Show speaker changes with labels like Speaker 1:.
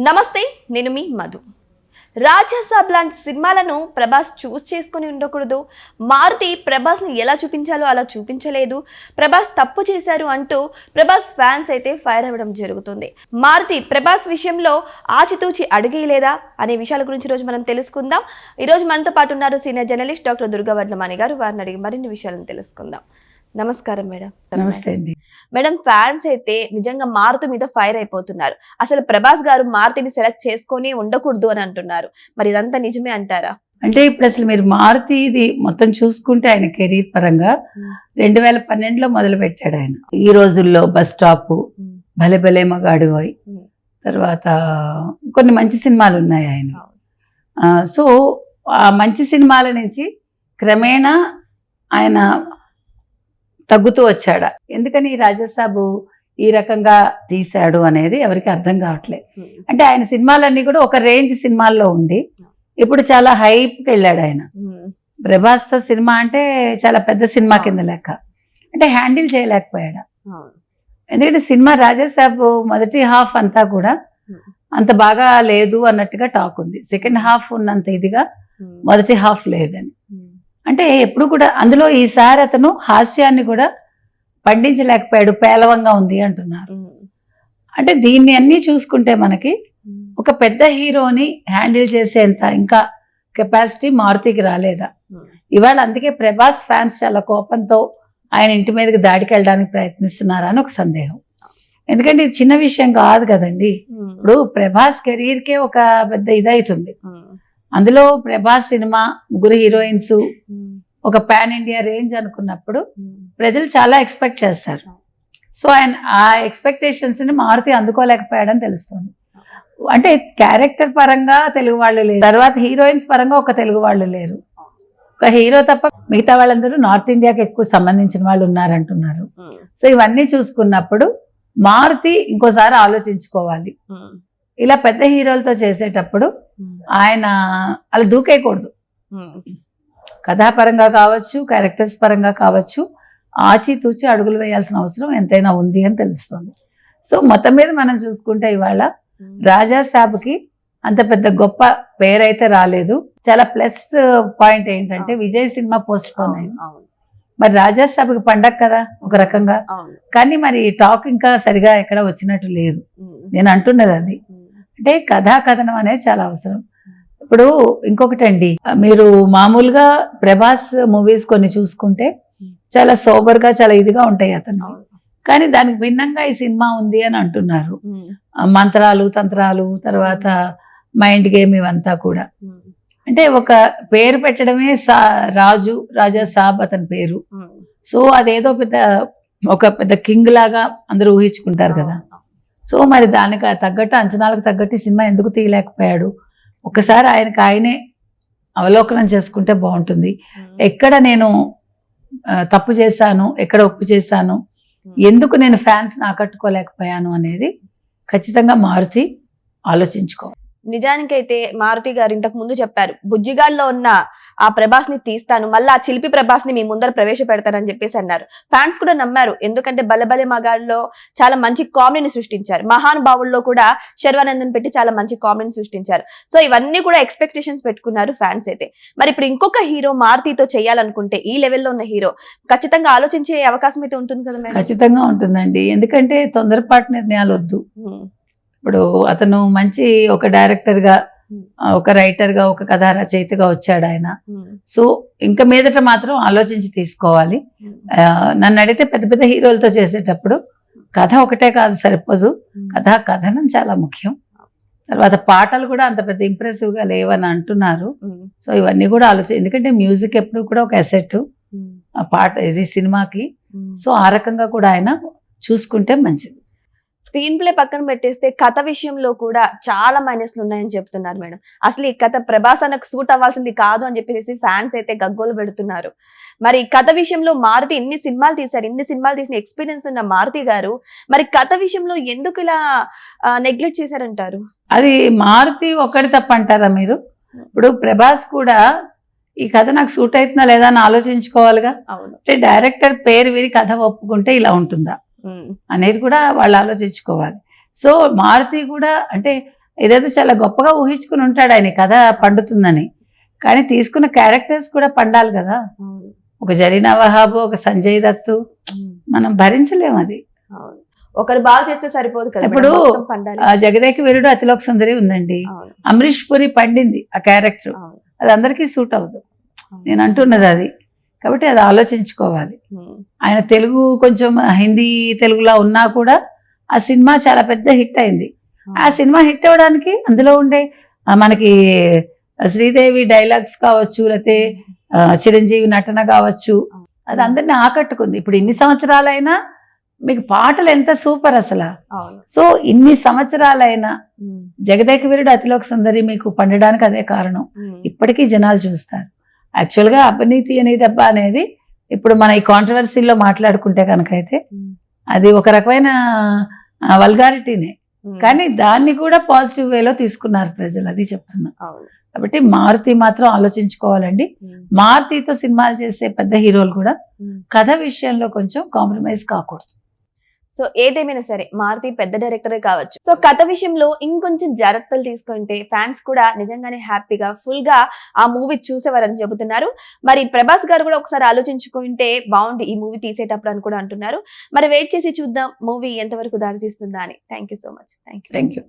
Speaker 1: నమస్తే, నేను మీ మధు. రాజాసాబ్ లాంటి సినిమాలను ప్రభాస్ చూస్ చేసుకుని ఉండకూడదు. మారుతి ప్రభాస్ని ఎలా చూపించాలో అలా చూపించలేదు. ప్రభాస్ తప్పు చేశారు అంటూ ప్రభాస్ ఫ్యాన్స్ అయితే ఫైర్ అవ్వడం జరుగుతుంది. మారుతి ప్రభాస్ విషయంలో ఆచితూచి అడిగేయలేదా అనే విషయాల గురించి రోజు మనం తెలుసుకుందాం. ఈరోజు మనతో పాటు ఉన్నారు సీనియర్ జర్నలిస్ట్ డాక్టర్ దుర్గా వర్ణమాని గారు. వారిని అడిగి మరిన్ని విషయాలను తెలుసుకుందాం. నమస్కారం మేడం.
Speaker 2: నమస్తే అండి
Speaker 1: మేడం, ఫ్యాన్స్ అయితే నిజంగా మారుతి మీద ఫైర్ అయిపోతున్నారు. అసలు ప్రభాస్ గారు మారుతిని సెలెక్ట్ చేసుకొని ఉండకూడదు అని అంటున్నారు. మరి ఇదంతా నిజమే అంటారా?
Speaker 2: అంటే ఇప్పుడు అసలు మీరు మారుతిది మొత్తం చూసుకుంటే ఆయన కెరీర్ పరంగా 2012లో మొదలు పెట్టాడు ఆయన. ఈ రోజుల్లో బస్ స్టాప్, భలే భలే మగాడు, తర్వాత కొన్ని మంచి సినిమాలు ఉన్నాయి ఆయన. సో ఆ మంచి సినిమాల నుంచి క్రమేణా ఆయన తగ్గుతూ వచ్చాడా, ఎందుకని రాజాసాబు ఈ రకంగా తీశాడు అనేది ఎవరికి అర్థం కావట్లేదు. అంటే ఆయన సినిమాలన్నీ కూడా ఒక రేంజ్ సినిమాల్లో ఉంది. ఇప్పుడు చాలా హైప్కి వెళ్ళాడు ఆయన. ప్రభాస్తో సినిమా అంటే చాలా పెద్ద సినిమా కింద లెక్క. అంటే హ్యాండిల్ చేయలేకపోయాడు. ఎందుకంటే సినిమా రాజాసాబు మొదటి హాఫ్ అంతా కూడా అంత బాగా లేదు అన్నట్టుగా టాక్ ఉంది. సెకండ్ హాఫ్ ఉన్నంత ఇదిగా మొదటి హాఫ్ లేదని. అంటే ఎప్పుడు కూడా అందులో ఈసారి అతను హాస్యాన్ని కూడా పండించలేకపోయాడు, పేలవంగా ఉంది అంటున్నారు. అంటే దీన్ని అన్ని చూసుకుంటే మనకి ఒక పెద్ద హీరోని హ్యాండిల్ చేసేంత ఇంకా కెపాసిటీ మారుతికి రాలేదా ఇవాళ? అందుకే ప్రభాస్ ఫ్యాన్స్ చాలా కోపంతో ఆయన ఇంటి మీదకి దాడికి వెళ్ళడానికి ప్రయత్నిస్తున్నారా అని ఒక సందేహం. ఎందుకంటే ఇది చిన్న విషయం కాదు కదండి. ఇప్పుడు ప్రభాస్ కెరీర్కే ఒక పెద్ద ఇదవుతుంది. అందులో ప్రభాస్ సినిమా, ముగ్గురు హీరోయిన్స్, ఒక పాన్ ఇండియా రేంజ్ అనుకున్నప్పుడు ప్రజలు చాలా ఎక్స్పెక్ట్ చేస్తారు. సో ఆయన ఆ ఎక్స్పెక్టేషన్స్ ని మారుతి అందుకోలేకపోయాడని తెలుస్తుంది. అంటే క్యారెక్టర్ పరంగా తెలుగు వాళ్ళు లేరు, తర్వాత హీరోయిన్స్ పరంగా ఒక తెలుగు వాళ్ళు లేరు. ఒక హీరో తప్ప మిగతా వాళ్ళందరూ నార్త్ ఇండియాకి ఎక్కువ సంబంధించిన వాళ్ళు ఉన్నారంటున్నారు. సో ఇవన్నీ చూసుకున్నప్పుడు మారుతి ఇంకోసారి ఆలోచించుకోవాలి. ఇలా పెద్ద హీరోలతో చేసేటప్పుడు ఆయన అలా దూకేయకూడదు. కథాపరంగా కావచ్చు, క్యారెక్టర్స్ పరంగా కావచ్చు, ఆచితూచి అడుగులు వేయాల్సిన అవసరం ఎంతైనా ఉంది అని తెలుస్తుంది. సో మొత్తం మీద మనం చూసుకుంటే ఇవాళ రాజాసాబ్కి అంత పెద్ద గొప్ప పేరైతే రాలేదు. చాలా ప్లస్ పాయింట్ ఏంటంటే విజయ్ సినిమా పోస్ట్ పోన్ అయింది. మరి రాజాసాబ్కి పండగ కదా ఒక రకంగా. కానీ మరి టాక్ ఇంకా సరిగా ఎక్కడ వచ్చినట్టు లేదు. నేను అంటున్నది అది. అంటే కథాకథనం అనేది చాలా అవసరం. ఇప్పుడు ఇంకొకటి అండి, మీరు మామూలుగా ప్రభాస్ మూవీస్ కొన్ని చూసుకుంటే చాలా సోబర్గా చాలా ఇదిగా ఉంటాయి అతను. కానీ దానికి భిన్నంగా ఈ సినిమా ఉంది అని అంటున్నారు. మంత్రాలు, తంత్రాలు, తర్వాత మైండ్ గేమ్, ఇవంతా కూడా. అంటే ఒక పేరు పెట్టడమే రాజాసాబ్ అతని పేరు. సో అదేదో ఒక పెద్ద కింగ్ లాగా అందరూ ఊహించుకుంటారు కదా. సో మరి దానికి తగ్గట్టు, అంచనాలకు తగ్గట్టు సినిమా ఎందుకు తీయలేకపోయాడు? ఒకసారి ఆయనే అవలోకనం చేసుకుంటే బాగుంటుంది. ఎక్కడ నేను తప్పు చేశాను, ఎక్కడ ఒప్పు చేశాను, ఎందుకు నేను ఫ్యాన్స్ని ఆకట్టుకోలేకపోయాను అనేది ఖచ్చితంగా మారుతి ఆలోచించుకోవాలి.
Speaker 1: నిజానికైతే మారుతి గారు ఇంతకు ముందు చెప్పారు, బుజ్జిగాడ్లో ఉన్న ఆ ప్రభాస్ ని తీస్తాను, మళ్ళీ ఆ చిలిపి ప్రభాస్ ని మీ ముందర ప్రవేశపెడతానని చెప్పేసి అన్నారు. ఫ్యాన్స్ కూడా నమ్మారు. ఎందుకంటే బలబలే మగాళ్ళలో చాలా మంచి కామెడీని సృష్టించారు. మహానుభావుల్లో కూడా శర్వానందన్ పెట్టి చాలా మంచి కామెడీని సృష్టించారు. సో ఇవన్నీ కూడా ఎక్స్పెక్టేషన్స్ పెట్టుకున్నారు ఫ్యాన్స్ అయితే. మరి ఇప్పుడు ఇంకొక హీరో మారుతితో చేయాలనుకుంటే, ఈ లెవెల్లో ఉన్న హీరో ఖచ్చితంగా ఆలోచించే అవకాశం అయితే ఉంటుంది కదా మేడం?
Speaker 2: ఖచ్చితంగా ఉంటుందండి. ఎందుకంటే తొందరపాటు నిర్ణయాలు వద్దు. ఇప్పుడు అతను మంచి ఒక డైరెక్టర్గా, ఒక రైటర్గా, ఒక కథా రచయితగా వచ్చాడు ఆయన. సో ఇంకా మీదట మాత్రం ఆలోచించి తీసుకోవాలి. నన్ను అడిగితే పెద్ద పెద్ద హీరోలతో చేసేటప్పుడు కథ ఒకటే కాదు, సరిపోదు. కథనం చాలా ముఖ్యం. తర్వాత పాటలు కూడా అంత పెద్ద ఇంప్రెసివ్గా లేవని అంటున్నారు. సో ఇవన్నీ కూడా ఎందుకంటే మ్యూజిక్ ఎప్పుడు కూడా ఒక అసెట్, ఆ పాట ఇది సినిమాకి. సో ఆ రకంగా కూడా ఆయన చూసుకుంటే మంచిది.
Speaker 1: స్క్రీన్ ప్లే పక్కన పెట్టేస్తే కథ విషయంలో కూడా చాలా మైనస్లు ఉన్నాయని చెప్తున్నారు మేడం. అసలు ఈ కథ ప్రభాస్ అన్నకు సూట్ అవ్వాల్సింది కాదు అని చెప్పేసి ఫ్యాన్స్ అయితే గగ్గోలు పెడుతున్నారు. మరి కథ విషయంలో మారుతి ఇన్ని సినిమాలు తీసిన ఎక్స్పీరియన్స్ ఉన్న మారుతి గారు మరి కథ విషయంలో ఎందుకు ఇలా నెగ్లెక్ట్ చేశారంటారు?
Speaker 2: అది మారుతి ఒక్కడి తప్ప అంటారా మీరు? ఇప్పుడు ప్రభాస్ కూడా ఈ కథ నాకు సూట్ అవుతుందా లేదా అని ఆలోచించుకోవాలిగా. అంటే డైరెక్టర్ పేరు విని కథ ఒప్పుకుంటే ఇలా ఉంటుందా అనేది కూడా వాళ్ళు ఆలోచించుకోవాలి. సో మారుతి కూడా అంటే ఇదైతే చాలా గొప్పగా ఊహించుకుని ఉంటాడు ఆయన కథ పండుతుందని, కానీ తీసుకున్న క్యారెక్టర్స్ కూడా పండాలి కదా. ఒక జరీనా వహాబు, ఒక సంజయ్ దత్తు, మనం భరించలేము అది.
Speaker 1: ఒకరు బాగా చేస్తే సరిపోదు కదా.
Speaker 2: ఇప్పుడు
Speaker 1: మొత్తం పండాలి.
Speaker 2: జగదేక వీరుడు అతిలోక సుందరి ఉందండి,
Speaker 1: అవును.
Speaker 2: అమరీష్ పురి పండింది ఆ క్యారెక్టర్,
Speaker 1: అవును.
Speaker 2: అది అందరికీ సూట్ అవ్వదు. నేను అంటున్నది అది. కాబట్టి అది ఆలోచించుకోవాలి. ఆయన తెలుగు కొంచెం హిందీ తెలుగులా ఉన్నా కూడా ఆ సినిమా చాలా పెద్ద హిట్ అయింది. ఆ సినిమా హిట్ అవ్వడానికి అందులో ఉండే మనకి శ్రీదేవి డైలాగ్స్ కావచ్చు, లేకపోతే చిరంజీవి నటన కావచ్చు, అది అందరిని ఆకట్టుకుంది. ఇప్పుడు ఇన్ని సంవత్సరాలైనా మీకు పాటలు ఎంత సూపర్ అసలు. సో ఇన్ని సంవత్సరాలైనా జగదేక వీరుడు అతిలోక సుందరి మీకు పండడానికి అదే కారణం. ఇప్పటికీ జనాలు చూస్తారు. యాక్చువల్గా అవినీతి అనేది దెబ్బ అనేది ఇప్పుడు మన ఈ కాంట్రవర్సీలో మాట్లాడుకుంటే కనుకైతే అది ఒక రకమైన వల్గారిటీనే, కానీ దాన్ని కూడా పాజిటివ్ వేలో తీసుకున్నారు ప్రజలు, అది చెప్తున్నా. కాబట్టి మారుతి మాత్రం ఆలోచించుకోవాలండి. మారుతితో సినిమాలు చేసే పెద్ద హీరోలు కూడా కథ విషయంలో కొంచెం కాంప్రమైజ్ కాకూడదు.
Speaker 1: సో ఏదేమైనా సరే మారుతి పెద్ద డైరెక్టరే కావచ్చు, సో కథ విషయంలో ఇంకొంచెం జాగ్రత్తలు తీసుకుంటే ఫ్యాన్స్ కూడా నిజంగానే హ్యాపీగా ఫుల్ గా ఆ మూవీ చూసేవారని చెబుతున్నారు. మరి ప్రభాస్ గారు కూడా ఒకసారి ఆలోచించుకుంటే బాగుంది ఈ మూవీ తీసేటప్పుడు అని కూడా అంటున్నారు. మరి వెయిట్ చేసి చూద్దాం మూవీ ఎంతవరకు దారి తీస్తుందా అని. Thank you so much. Thank you.